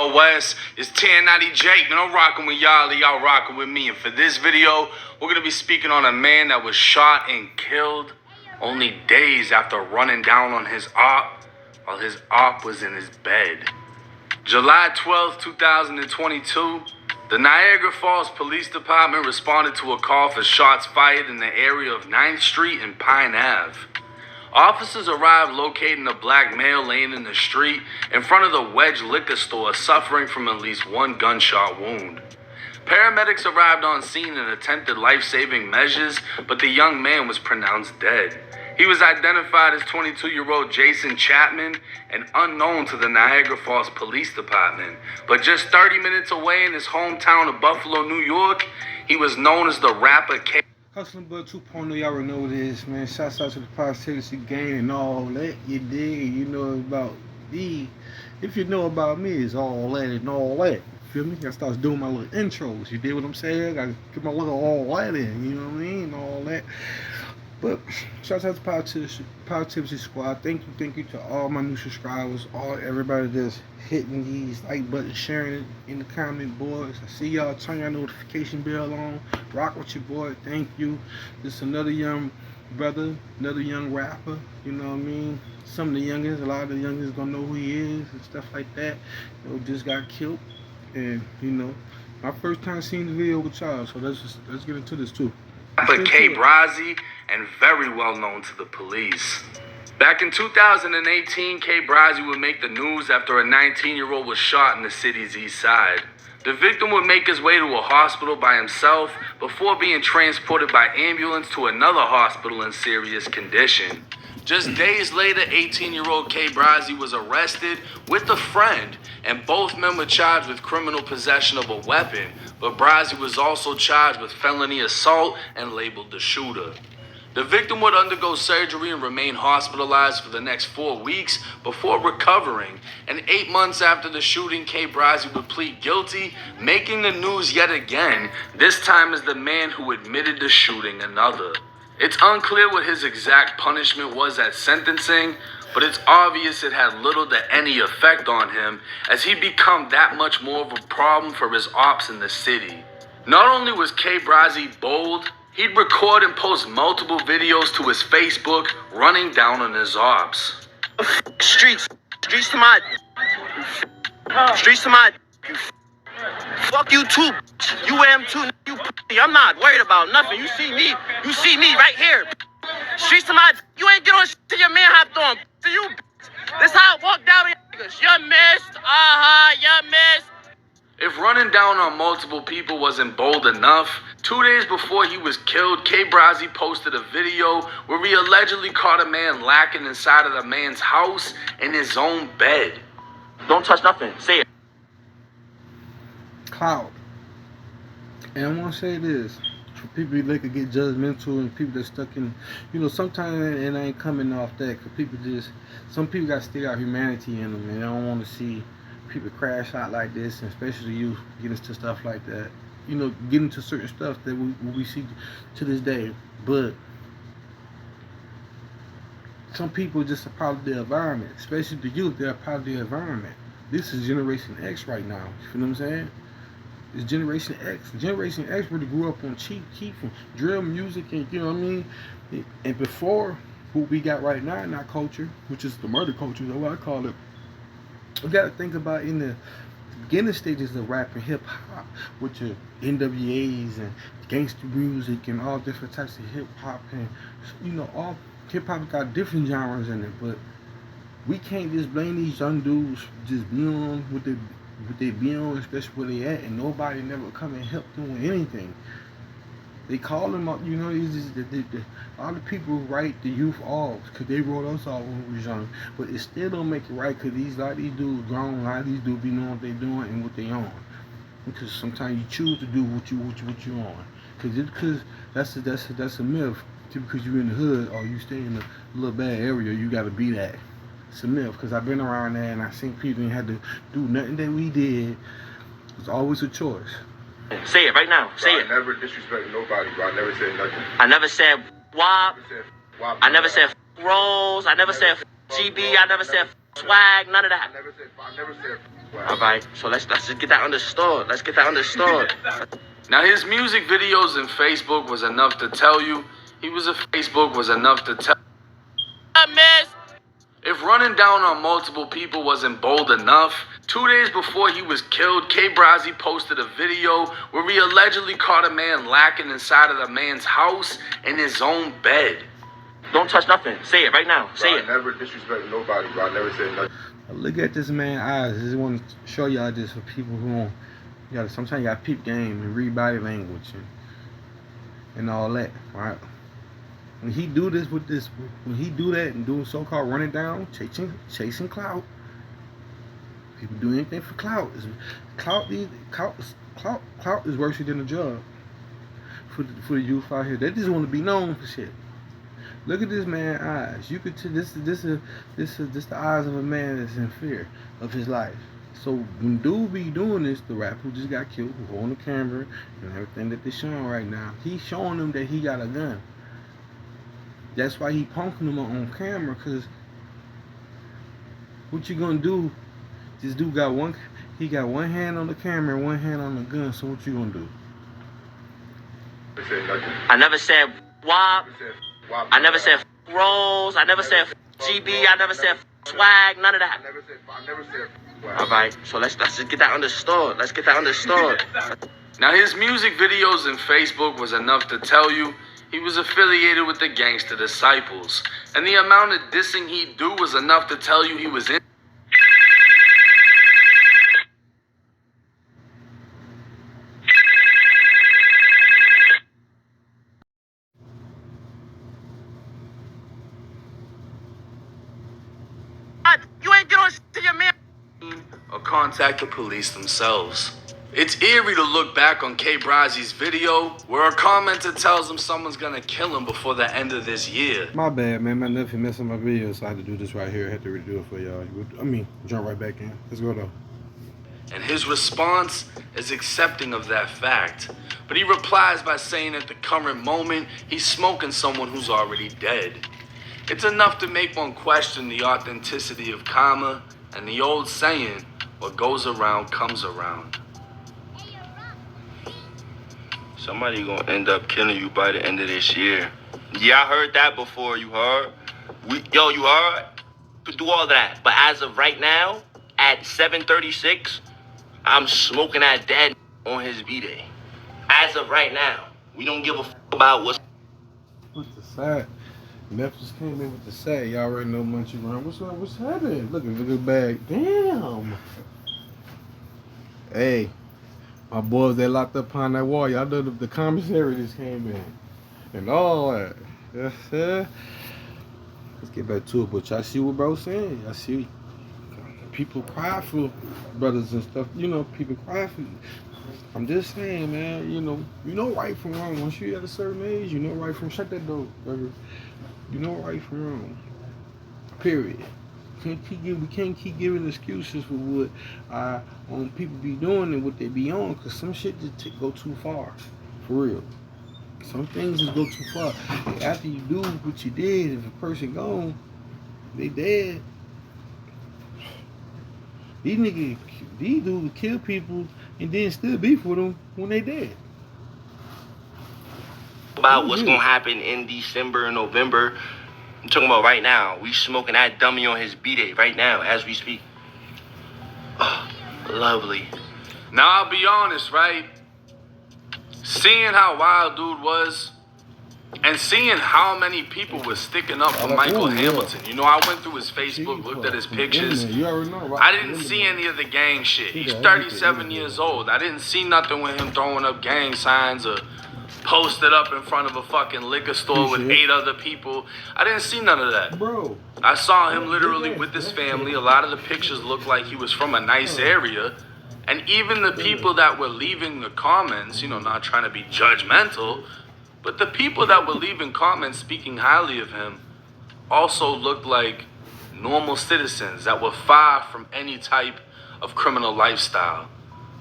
West, it's 1090 Jake, man. I'm rocking with y'all rocking with me. And for this video, we're gonna be speaking on a man that was shot and killed only days after running down on his op while his op was in his bed. July 12th, 2022, the Niagara Falls Police Department responded to a call for shots fired in the area of 9th Street and Pine Ave. Officers arrived locating a black male laying in the street in front of the Wedge liquor store suffering from at least one gunshot wound. Paramedics arrived on scene and attempted life-saving measures, but the young man was pronounced dead. He was identified as 22-year-old Jason Chapman and unknown to the Niagara Falls Police Department. But just 30 minutes away in his hometown of Buffalo, New York, he was known as the rapper K. Hussleinbudent 2.0, y'all already know what it is, man. Shouts out to the positivity gang and all that. You dig? You know about me. If you know about me, it's all that and all that. Feel me? I start doing my little intros. You dig what I'm saying? I gotta get my little all that in. You know what I mean? And all that. But shout out to Positivity Squad. Thank you to all my new subscribers, everybody that's hitting these like buttons, sharing it in the comment boards. I see y'all. Turn your notification bell on. Rock with your boy. Thank you. This another young brother, another young rapper. You know what I mean? Some of the youngest, a lot of the youngest gonna know who he is and stuff like that. You know, just got killed, and you know, my first time seeing the video with y'all. So let's get into this too. But K. Brazzi, and very well known to the police. Back in 2018, K. Brazzi would make the news after a 19-year-old was shot in the city's east side. The victim would make his way to a hospital by himself before being transported by ambulance to another hospital in serious condition. Just days later, 18-year-old K. Brazzi was arrested with a friend, and both men were charged with criminal possession of a weapon, but Brazzi was also charged with felony assault and labeled the shooter. The victim would undergo surgery and remain hospitalized for the next 4 weeks before recovering, and 8 months after the shooting, K. Brazzi would plead guilty, making the news yet again, this time as the man who admitted to shooting another. It's unclear what his exact punishment was at sentencing, but it's obvious it had little to any effect on him, as he become that much more of a problem for his ops in the city. Not only was K. Brazzi bold, he'd record and post multiple videos to his Facebook running down on his ops. Streets to my fuck you too. You am too. You I'm not worried about nothing. You see me right here. Streets to my you ain't get on shit till your man hopped on. To you. This how I walk down here. You missed. You missed. If running down on multiple people wasn't bold enough, 2 days before he was killed, K. Brazzi posted a video where he allegedly caught a man lacking inside of the man's house in his own bed. Don't touch nothing. Say it. Clout. And I want to say this. For people that could get judgmental and people that stuck in, you know, sometimes it ain't coming off that. Because people just, some people got to stick out humanity in them. And they don't want to see people crash out like this, and especially you get into stuff like that. You know, get into certain stuff that we see to this day. But some people just are part of the environment, especially the youth. They're part of the environment. This is Generation X right now. You feel what I'm saying? It's Generation X. Generation X really grew up on cheap from drill music, and you know what I mean. And before what we got right now in our culture, which is the murder culture, is what I call it. We got to think about in the beginning stages of rap and hip hop, with your NWAs and gangster music and all different types of hip hop, and you know, all hip hop got different genres in it. But we can't just blame these young dudes just be on what they be on, especially where they at, and nobody never come and help them with anything. They call them up, you know, it's just all the people who write the youth off, because they wrote us off when we was young. But it still don't make it right, because a lot of these dudes grown, a lot of these dudes be knowing what they doing and what they on. Because sometimes you choose to do what you on. Because that's a myth. Just because you in the hood or you stay in a little bad area, you got to be that. It's a myth, because I've been around there and I seen people ain't had to do nothing that we did. It's always a choice. Say it right now. Say bro, it. I never disrespected nobody, bro. I never said nothing. I never said WAP. I never said Rose. I never said GB. I never said swag. None of that. I never said All right, so let's just get that understood. Let's get that understood. Now his music videos and Facebook was enough to tell you Facebook was enough to tell. Miss. If running down on multiple people wasn't bold enough, 2 days before he was killed, K Brazzy posted a video where he allegedly caught a man lacking inside of the man's house in his own bed. Don't touch nothing. Say it right now. Say Bro, it. I never disrespected nobody, bro. I never said nothing. Look at this man's eyes. I just want to show y'all this for people who don't. Sometimes you gotta peep game and read body language and all that, right? When he do this with this, when he do that and doing so-called running down, chasing clout. People do anything for clout. Clout is worse than a job for the youth out here. They just want to be known for shit. Look at this man's eyes. You could tell this is the eyes of a man that's in fear of his life. So when dude be doing this, the rapper who just got killed, who on the camera and everything that they're showing right now, he's showing them that he got a gun. That's why he punking them on camera, cause what you gonna do? This dude got one hand on the camera and one hand on the gun. So what you gonna do? I said nothing. I never said WAP. I never said rolls. I never said GB. I never said swag. None of that. I never said. All right, so let's just get that understood. Let's get that understood. Now his music videos and Facebook was enough to tell you he was affiliated with the Gangster Disciples. And the amount of dissing he'd do was enough to tell you he was in. You ain't get on to your man. Or contact the police themselves. It's eerie to look back on K Brazzy's video where a commenter tells him someone's gonna kill him before the end of this year. My bad, man. My nephew messed up my video, so I had to do this right here. I had to redo it for y'all. Jump right back in. Let's go though. And his response is accepting of that fact. But he replies by saying at the current moment, he's smoking someone who's already dead. It's enough to make one question the authenticity of karma and the old saying, what goes around comes around. Somebody gonna end up killing you by the end of this year. Yeah, I heard that before, you heard? You heard? To do all that. But as of right now, at 7:36, I'm smoking that dead on his B-Day. As of right now. We don't give a about what's... What's the sad? Memphis came in with the sad. Y'all already know Munchie Run. What's up? What's happening? Look at the bag. Damn. Hey, my boys, they locked up behind that wall. Y'all know the commissary just came in. And all that. Let's get back to it. But y'all see what bro's saying. Y'all see people cry for brothers and stuff. People cry for you. I'm just saying, man, you know right from wrong. Once you at a certain age, you know right from... Shut that door, brother. You know right from wrong. Period. We can't keep giving excuses for what people be doing and what they be on, because some shit just go too far. For real. Some things just go too far. And after you do what you did, if a person gone, they dead. These dudes kill people and then still beef with them when they dead. About what's gonna happen in December and November. I'm talking about right now. We smoking that dummy on his B-Day right now as we speak. Oh, lovely. Now I'll be honest, right? Seeing how wild dude was, and seeing how many people were sticking up for Michael Hamilton. I went through his Facebook, looked at his pictures. You already know, right? I didn't see any of the gang shit. He's 37 years old. I didn't see nothing with him throwing up gang signs or posted up in front of a fucking liquor store with 8 other people. I didn't see none of that. Bro. I saw him literally with his family. A lot of the pictures looked like he was from a nice area. And even the people that were leaving the comments, not trying to be judgmental, but the people that were leaving comments speaking highly of him also looked like normal citizens that were far from any type of criminal lifestyle.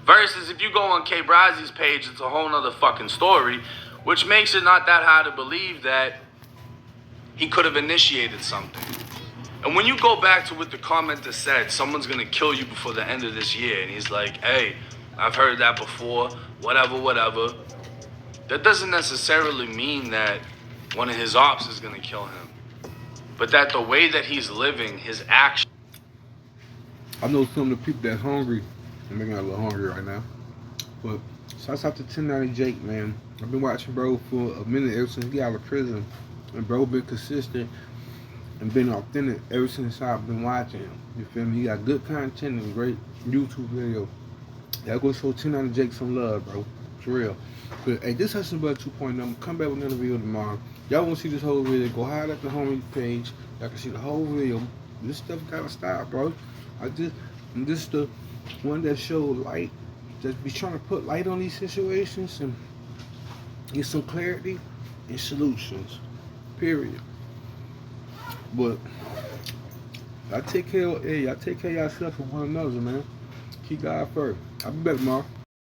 Versus if you go on K Brazzy's page, it's a whole nother fucking story, which makes it not that hard to believe that he could have initiated something. And when you go back to what the commenter said, someone's gonna kill you before the end of this year, and he's like, hey, I've heard that before, whatever. That doesn't necessarily mean that one of his ops is gonna kill him. But that the way that he's living, his actions. I know some of the people that's hungry. I'm making a little hungry right now. But shouts out to 1090 Jake, man. I've been watching bro for a minute ever since he got out of prison. And bro been consistent and been authentic ever since I've been watching him. You feel me? He got good content and great YouTube video. Y'all go show 1090 Jake some love, bro. For real. But hey, this Hussleinbudent 2.0. I'm gonna come back with another video tomorrow. Y'all wanna see this whole video, go hide at the homie page. Y'all can see the whole video. This stuff gotta stop, bro. This the one that showed light, just be trying to put light on these situations and get some clarity and solutions. Period. But y'all take care of yourself and one another, man. Keep God first. I'll be back tomorrow.